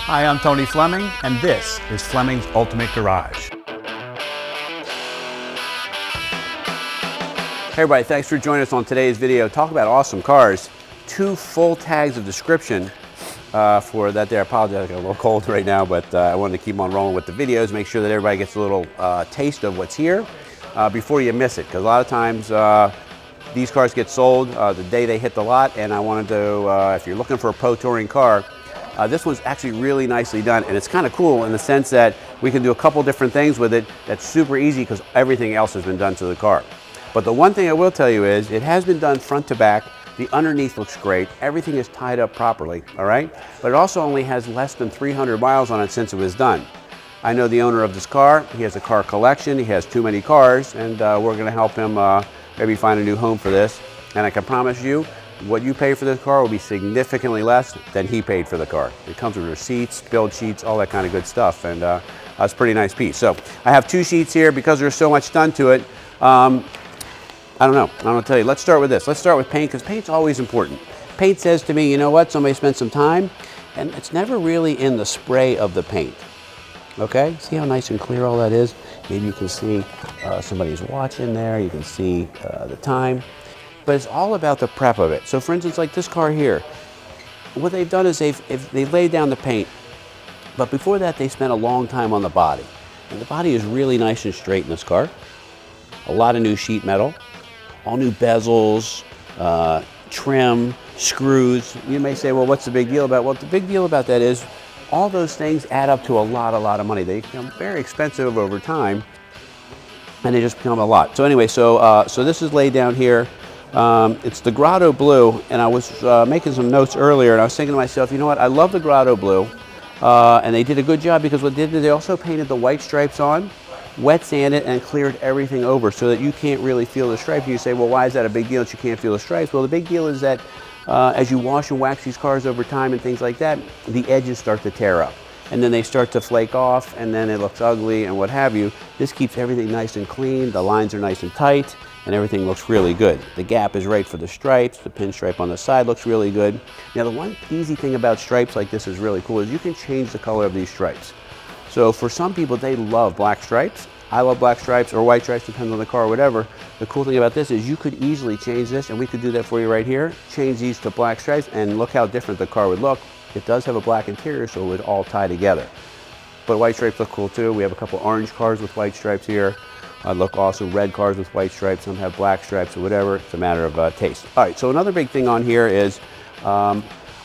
Hi, I'm Tony Fleming, and this is Fleming's Ultimate Garage. Hey everybody, thanks for joining us on today's video. Talk about awesome cars. 2 full tags of description for that there. I apologize, I got a little cold right now, but I wanted to keep on rolling with the videos, make sure that everybody gets a little taste of what's here before you miss it. Because a lot of times these cars get sold the day they hit the lot, and I wanted to, if you're looking for a Pro Touring car, this one's actually really nicely done, and it's kind of cool in the sense that we can do a couple different things with it that's super easy because everything else has been done to the car. But the one thing I will tell you is it has been done front to back. The underneath looks great. Everything is tied up properly, all right? But it also only has less than 300 miles on it since it was done. I know the owner of this car. He has a car collection. He has too many cars, and we're going to help him maybe find a new home for this. And I can promise you, what you pay for this car will be significantly less than he paid for the car. It comes with receipts, build sheets, all that kind of good stuff, and that's a pretty nice piece. So I have 2 sheets here because there's so much done to it. I don't know. I'm going to tell you. Let's start with this. Let's start with paint, because paint's always important. Paint says to me, you know what? Somebody spent some time, and it's never really in the spray of the paint. Okay? See how nice and clear all that is? Maybe you can see somebody's watch in there. You can see the time. But it's all about the prep of it. So for instance, like this car here, what they've done is they've laid down the paint, but before that they spent a long time on the body. And the body is really nice and straight in this car. A lot of new sheet metal. All new bezels, trim, screws. You may say, well, what's the big deal about? Well, the big deal about that is all those things add up to a lot of money. They become very expensive over time, and they just become a lot. So anyway, so this is laid down here. It's the Grotto blue, and I was making some notes earlier, and I was thinking to myself, you know what? I love the Grotto blue, and they did a good job because what they did is they also painted the white stripes on, wet sanded, and cleared everything over so that you can't really feel the stripes. You say, well, why is that a big deal that you can't feel the stripes? Well, the big deal is that as you wash and wax these cars over time and things like that, the edges start to tear up. And then they start to flake off, and then it looks ugly and what have you. This keeps everything nice and clean. The lines are nice and tight, and everything looks really good. The gap is right for the stripes. The pinstripe on the side looks really good. Now, the one easy thing about stripes like this is really cool is you can change the color of these stripes. So for some people, they love black stripes. I love black stripes or white stripes, depends on the car or whatever. The cool thing about this is you could easily change this, and we could do that for you right here. Change these to black stripes, and look how different the car would look. It does have a black interior, so it would all tie together. But white stripes look cool too. We have a couple orange cars with white stripes here. Look awesome. Red cars with white stripes. Some have black stripes or whatever. It's a matter of taste. All right, so another big thing on here is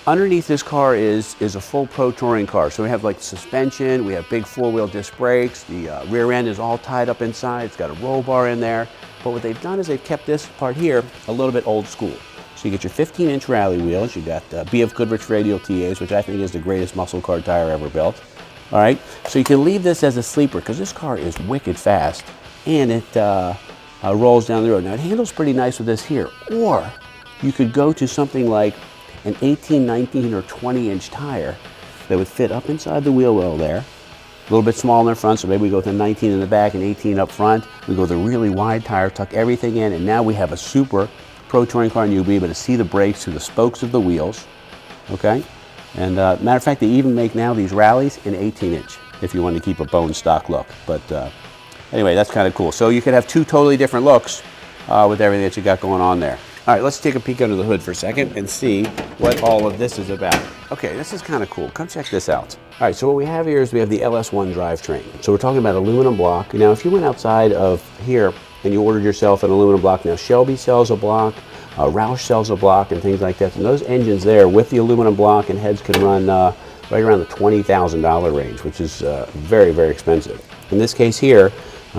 underneath this car is a full Pro Touring car. So we have like suspension, we have big 4-wheel disc brakes, the rear end is all tied up inside, it's got a roll bar in there. But what they've done is they've kept this part here a little bit old school. So you get your 15-inch rally wheels, you got BF Goodrich radial TAs, which I think is the greatest muscle car tire ever built. All right, so you can leave this as a sleeper because this car is wicked fast, and it rolls down the road. Now it handles pretty nice with this here, or you could go to something like an 18, 19, or 20-inch tire that would fit up inside the wheel well there. A little bit small in the front, so maybe we go with a 19 in the back and 18 up front. We go with a really wide tire, tuck everything in, and now we have a super Pro Touring car, and you'll be able to see the brakes through the spokes of the wheels, okay? And matter of fact, they even make now these rallies in 18-inch if you want to keep a bone stock look. But anyway, that's kind of cool. So you could have 2 totally different looks with everything that you got going on there. All right, let's take a peek under the hood for a second and see what all of this is about. Okay, this is kind of cool. Come check this out. All right, so what we have here is we have the LS1 drivetrain. So we're talking about aluminum block. Now, if you went outside of here and you ordered yourself an aluminum block, now Shelby sells a block, Roush sells a block, and things like that. And those engines there with the aluminum block and heads can run right around the $20,000 range, which is very, very expensive. In this case here,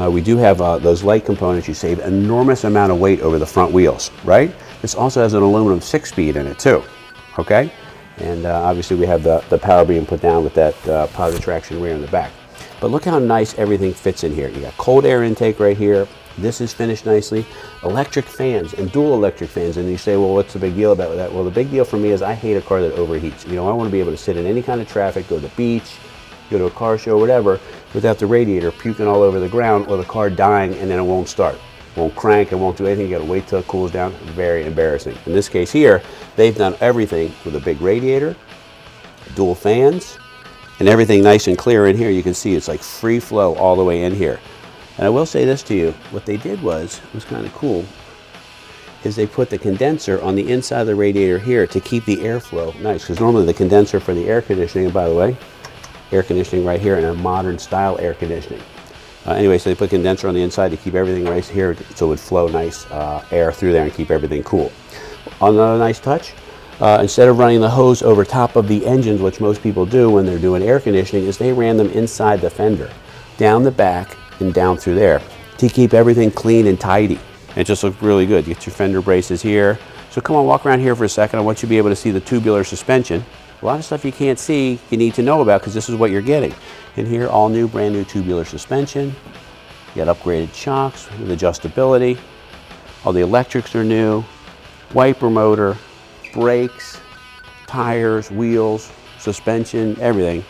we do have those light components. You save an enormous amount of weight over the front wheels, right? This also has an aluminum 6-speed in it too, okay? And obviously we have the power being put down with that positive traction rear in the back. But look how nice everything fits in here. You got cold air intake right here. This is finished nicely. Electric fans and dual electric fans. And you say, well, what's the big deal about that? Well, the big deal for me is I hate a car that overheats. You know, I want to be able to sit in any kind of traffic, go to the beach, go to a car show, whatever, without the radiator puking all over the ground or the car dying and then it won't start. Won't crank, it won't do anything. You gotta wait till it cools down. Very embarrassing. In this case here, they've done everything with a big radiator, dual fans, and everything nice and clear in here. You can see it's like free flow all the way in here. And I will say this to you, what they did was kind of cool, is they put the condenser on the inside of the radiator here to keep the airflow nice, because normally the condenser for the air conditioning, and by the way, air conditioning right here, and a modern style air conditioning. Anyway, so they put condenser on the inside to keep everything right here so it would flow nice air through there and keep everything cool. Another nice touch, instead of running the hose over top of the engines, which most people do when they're doing air conditioning, is they ran them inside the fender, down the back and down through there to keep everything clean and tidy. And it just looked really good. You get your fender braces here. So come on, walk around here for a second. I want you to be able to see the tubular suspension. A lot of stuff you can't see, you need to know about, because this is what you're getting. In here, all new, brand new tubular suspension. You got upgraded shocks with adjustability. All the electrics are new. Wiper motor, brakes, tires, wheels, suspension, everything.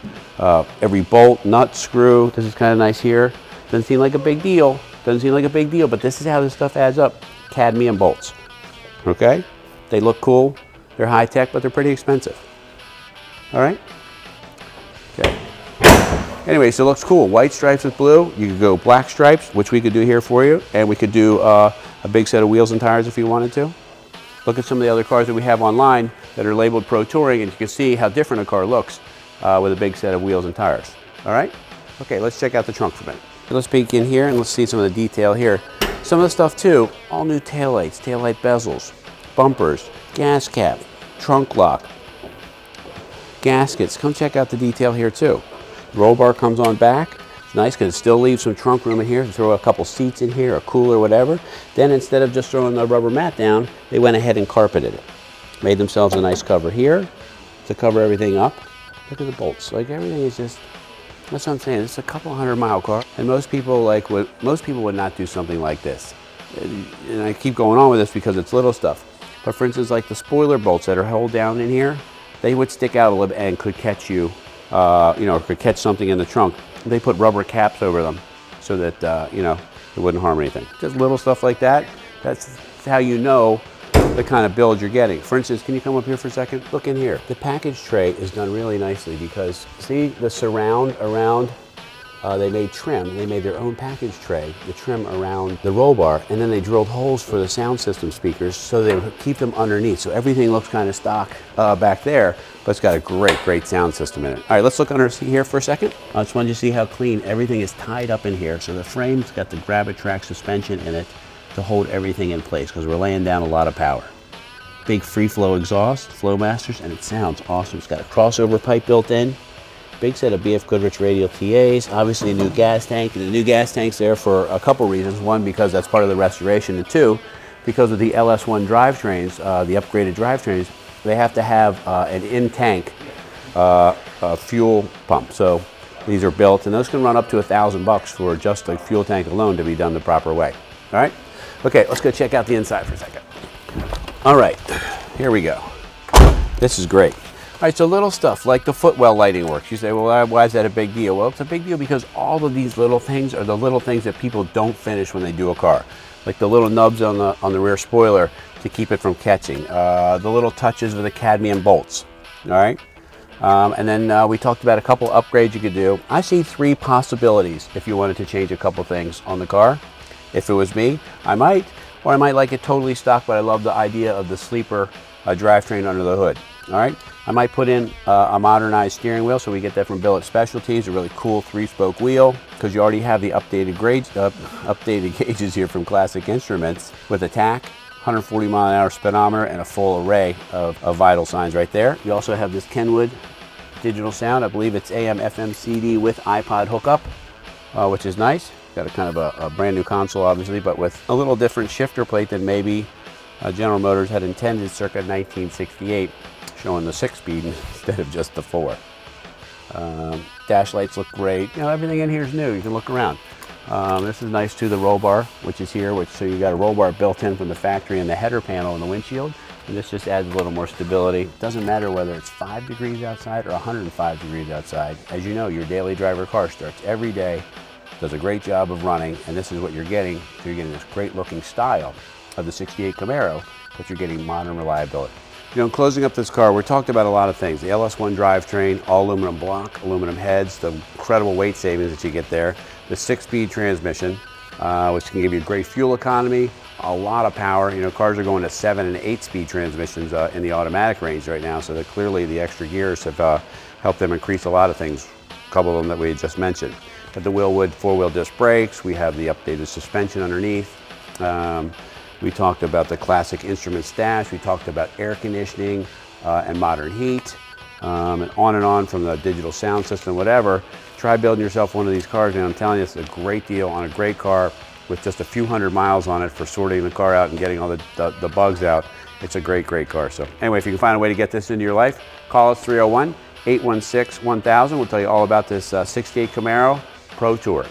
Every bolt, nut, screw. This is kind of nice here. Doesn't seem like a big deal. Doesn't seem like a big deal, but this is how this stuff adds up. Cadmium bolts. Okay? They look cool. They're high tech, but they're pretty expensive. All right? Okay. Anyway, so it looks cool. White stripes with blue. You could go black stripes, which we could do here for you, and we could do a big set of wheels and tires if you wanted to. Look at some of the other cars that we have online that are labeled Pro Touring, and you can see how different a car looks with a big set of wheels and tires. All right? Okay, let's check out the trunk for a minute. Let's peek in here and let's see some of the detail here. Some of the stuff too, all new taillights, taillight bezels, bumpers, gas cap, trunk lock, gaskets. Come check out the detail here too. The roll bar comes on back. It's nice because it still leaves some trunk room in here to throw a couple seats in here, a cooler, whatever. Then instead of just throwing the rubber mat down, they went ahead and carpeted it. Made themselves a nice cover here to cover everything up. Look at the bolts. Like everything is just, that's what I'm saying. It's a couple 100-mile car, and most people would not do something like this. And I keep going on with this because it's little stuff. But for instance, like the spoiler bolts that are held down in here, they would stick out a little bit and could catch you, or could catch something in the trunk. They put rubber caps over them so that it wouldn't harm anything. Just little stuff like that. That's how you know the kind of build you're getting. For instance, can you come up here for a second? Look in here. The package tray is done really nicely because see the surround around, they made trim. They made their own package tray, the trim around the roll bar, and then they drilled holes for the sound system speakers so they would keep them underneath. So everything looks kind of stock back there, but it's got a great sound system in it. All right, let's look under here for a second. I just wanted you to see how clean everything is tied up in here. So the frame's got the grab-a-track suspension in it to hold everything in place because we're laying down a lot of power. Big free flow exhaust, Flowmasters, and it sounds awesome. It's got a crossover pipe built in. Big set of BF Goodrich radial TAs, obviously a new gas tank, and the new gas tank's there for a couple reasons. One, because that's part of the restoration, and two, because of the LS1 drivetrains, the upgraded drivetrains, they have to have an in-tank fuel pump. So these are built, and those can run up to $1,000 for just a fuel tank alone to be done the proper way. All right? Okay, let's go check out the inside for a second. All right, here we go. This is great. All right, so little stuff like the footwell lighting works. You say, well, why is that a big deal? Well, it's a big deal because all of these little things are the little things that people don't finish when they do a car. Like the little nubs on the rear spoiler to keep it from catching. The little touches with the cadmium bolts, all right? And then we talked about a couple upgrades you could do. I see 3 possibilities if you wanted to change a couple things on the car. If it was me, I might, or I might like it totally stock, but I love the idea of the sleeper drivetrain under the hood, all right? I might put in a modernized steering wheel, so we get that from Billet Specialties, a really cool 3-spoke wheel, because you already have the updated gauges here from Classic Instruments with a tach, 140-mile-an-hour speedometer, and a full array of vital signs right there. You also have this Kenwood digital sound. I believe it's AM, FM, CD with iPod hookup, which is nice. Got a kind of a brand new console, obviously, but with a little different shifter plate than maybe General Motors had intended circa 1968, showing the 6-speed instead of just the 4. Dash lights look great. You know, everything in here is new. You can look around. This is nice too, the roll bar, which is here, so you got a roll bar built in from the factory in the header panel in the windshield. And this just adds a little more stability. It doesn't matter whether it's 5 degrees outside or 105 degrees outside. As you know, your daily driver car starts every day, does a great job of running, and this is what you're getting. So you're getting this great looking style of the 68 Camaro, but you're getting modern reliability. You know, in closing up this car, we talked about a lot of things. The LS1 drivetrain, all aluminum block, aluminum heads, the incredible weight savings that you get there, the 6-speed transmission, which can give you great fuel economy, a lot of power. You know, cars are going to 7- and 8-speed transmissions in the automatic range right now, so that clearly the extra gears have helped them increase a lot of things, a couple of them that we just mentioned. But the Wilwood 4-wheel disc brakes, we have the updated suspension underneath. We talked about the classic instrument stash. We talked about air conditioning and modern heat, and on from the digital sound system, whatever. Try building yourself one of these cars, and I'm telling you, it's a great deal on a great car with just a few hundred miles on it for sorting the car out and getting all the bugs out. It's a great, great car. So anyway, if you can find a way to get this into your life, call us 301-816-1000. We'll tell you all about this 68 Camaro Pro Touring.